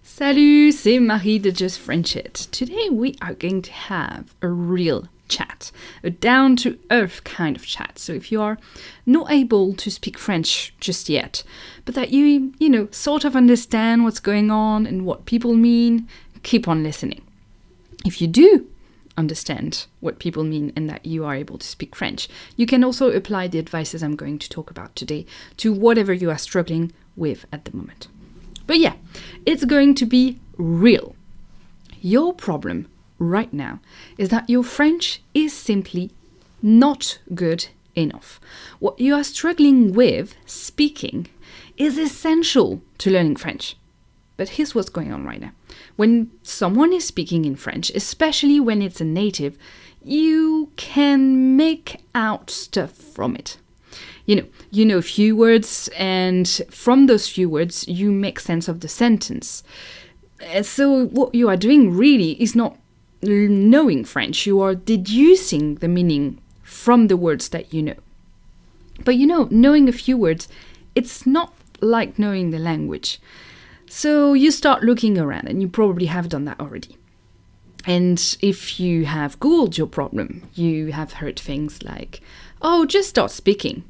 Salut, c'est Marie de Just French It. Today we are going to have a real chat, a down-to-earth kind of chat. So if you are not able to speak French just yet, but that you sort of understand what's going on and what people mean, keep on listening. If you do understand what people mean and that you are able to speak French, you can also apply the advices I'm going to talk about today to whatever you are struggling with at the moment. But yeah, it's going to be real. Your problem right now is that your French is simply not good enough. What you are struggling with speaking is essential to learning French. But here's what's going on right now. When someone is speaking in French, especially when it's a native, you can make out stuff from it. You know a few words, and from those few words, you make sense of the sentence. And so what you are doing really is not knowing French. You are deducing the meaning from the words that you know. But knowing a few words, it's not like knowing the language. So you start looking around, and you probably have done that already. And if you have Googled your problem, you have heard things like, oh, just start speaking.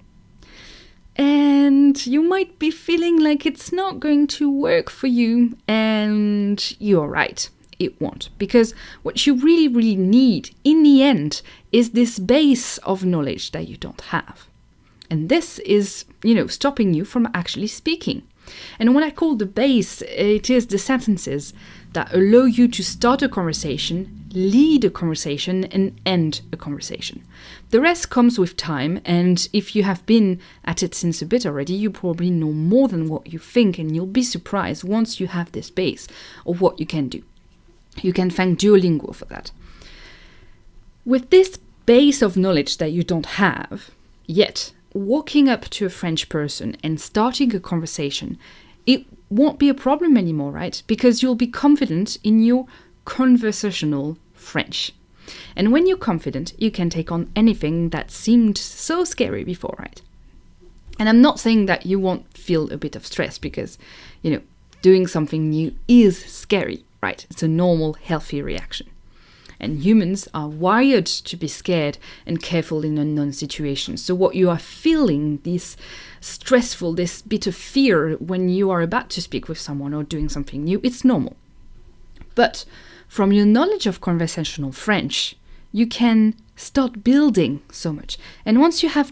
And you might be feeling like it's not going to work for you, and you're right, it won't. Because what you really, really need in the end is this base of knowledge that you don't have. And this is, stopping you from actually speaking. And when I call the base, it is the sentences that allow you to start a conversation, lead a conversation, and end a conversation. The rest comes with time, and if you have been at it since a bit already, you probably know more than what you think, and you'll be surprised once you have this base of what you can do. You can thank Duolingo for that. With this base of knowledge that you don't have yet, walking up to a French person and starting a conversation, it won't be a problem anymore, right? Because you'll be confident in your conversational French. And when you're confident, you can take on anything that seemed so scary before, right? And I'm not saying that you won't feel a bit of stress because, doing something new is scary, right? It's a normal, healthy reaction. And humans are wired to be scared and careful in unknown situations. So what you are feeling, this bit of fear when you are about to speak with someone or doing something new, it's normal. But from your knowledge of conversational French, you can start building so much. And once you have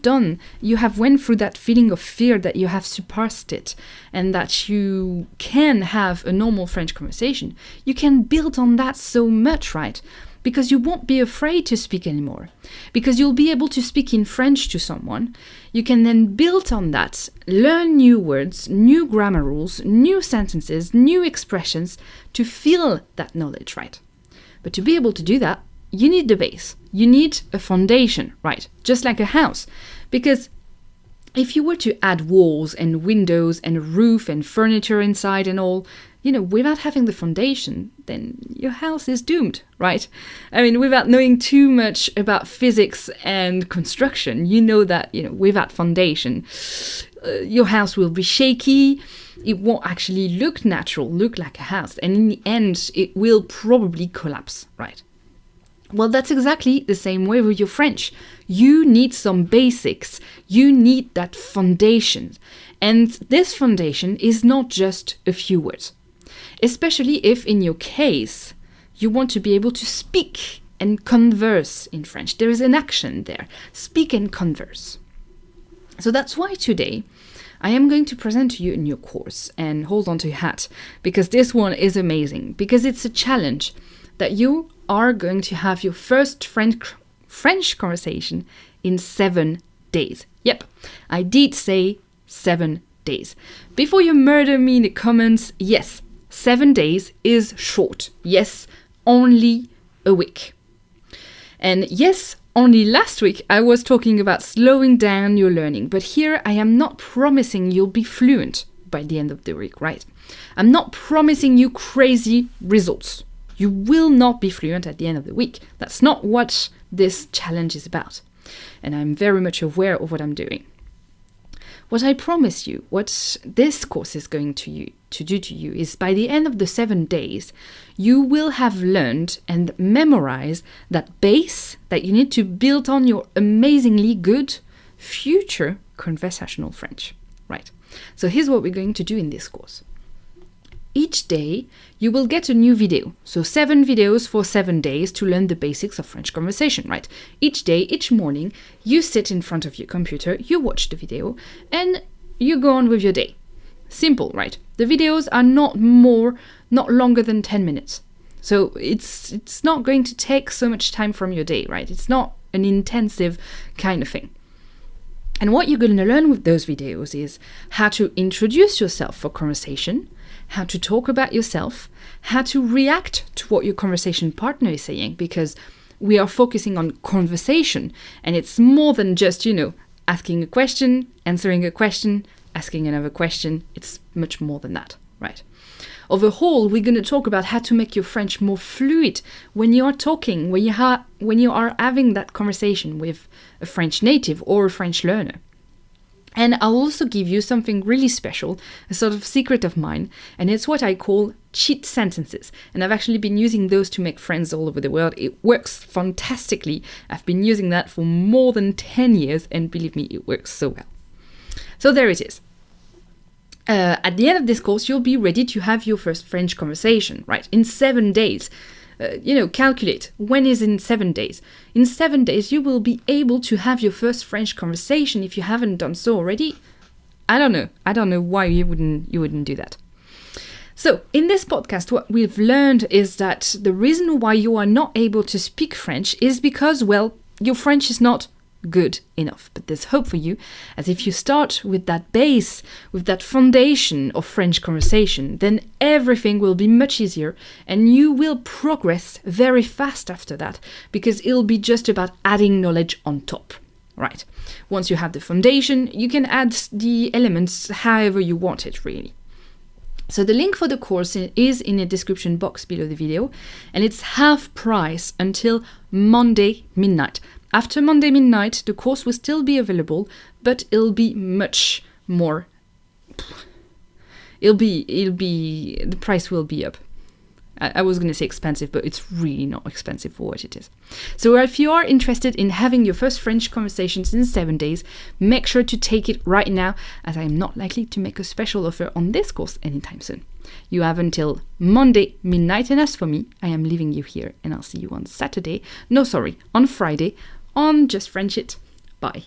went through that feeling of fear, that you have surpassed it, and that you can have a normal French conversation, you can build on that so much, right? Because you won't be afraid to speak anymore. Because you'll be able to speak in French to someone. You can then build on that, learn new words, new grammar rules, new sentences, new expressions to feel that knowledge, right? But to be able to do that, you need the base. You need a foundation, right? Just like a house. Because if you were to add walls and windows and a roof and furniture inside and all, without having the foundation, then your house is doomed, right? I mean, without knowing too much about physics and construction, you know that, without foundation, your house will be shaky. It won't actually look natural, look like a house. And in the end, it will probably collapse, right? Well, that's exactly the same way with your French. You need some basics. You need that foundation. And this foundation is not just a few words. Especially if, in your case, you want to be able to speak and converse in French. There is an action there. Speak and converse. So that's why today I am going to present to you a new course. And hold on to your hat, because this one is amazing. Because it's a challenge that you are going to have your first French conversation in 7 days. Yep, I did say 7 days. Before you murder me in the comments, yes, 7 days is short. Yes, only a week. And yes, only last week I was talking about slowing down your learning, but here I am not promising you'll be fluent by the end of the week, right? I'm not promising you crazy results. You will not be fluent at the end of the week. That's not what this challenge is about. And I'm very much aware of what I'm doing. what I promise you, what this course is going to do to you is by the end of the 7 days, you will have learned and memorized that base that you need to build on your amazingly good future conversational French, right? So here's what we're going to do in this course. Each day, you will get a new video. So 7 videos for 7 days to learn the basics of French conversation, right? Each day, each morning, you sit in front of your computer, you watch the video, and you go on with your day. Simple, right? The videos are not longer than 10 minutes. So it's not going to take so much time from your day, right? It's not an intensive kind of thing. And what you're going to learn with those videos is how to introduce yourself for conversation, how to talk about yourself, how to react to what your conversation partner is saying, because we are focusing on conversation, and it's more than just, asking a question, answering a question, asking another question. It's much more than that, right? Overall, we're going to talk about how to make your French more fluid when you are talking, when you are having that conversation with a French native or a French learner. And I'll also give you something really special, a sort of secret of mine, and it's what I call cheat sentences. And I've actually been using those to make friends all over the world. It works fantastically. I've been using that for more than 10 years, and believe me, it works so well. So there it is. At the end of this course, you'll be ready to have your first French conversation, right? In 7 days. Calculate when is in 7 days. In 7 days, you will be able to have your first French conversation if you haven't done so already. I don't know why you wouldn't do that. So in this podcast, what we've learned is that the reason why you are not able to speak French is because, well, your French is not good enough. But there's hope for you, as if you start with that base, with that foundation of French conversation, then everything will be much easier and you will progress very fast after that, because it'll be just about adding knowledge on top, right? Once you have the foundation, you can add the elements however you want it, really. So the link for the course is in the description box below the video, and it's half price until Monday midnight. After Monday midnight, the course will still be available, but it'll be much more. The price will be up. I was going to say expensive, but it's really not expensive for what it is. So if you are interested in having your first French conversations in 7 days, make sure to take it right now, as I am not likely to make a special offer on this course anytime soon. You have until Monday midnight, and as for me, I am leaving you here, and I'll see you on Friday, on Just French It. Bye.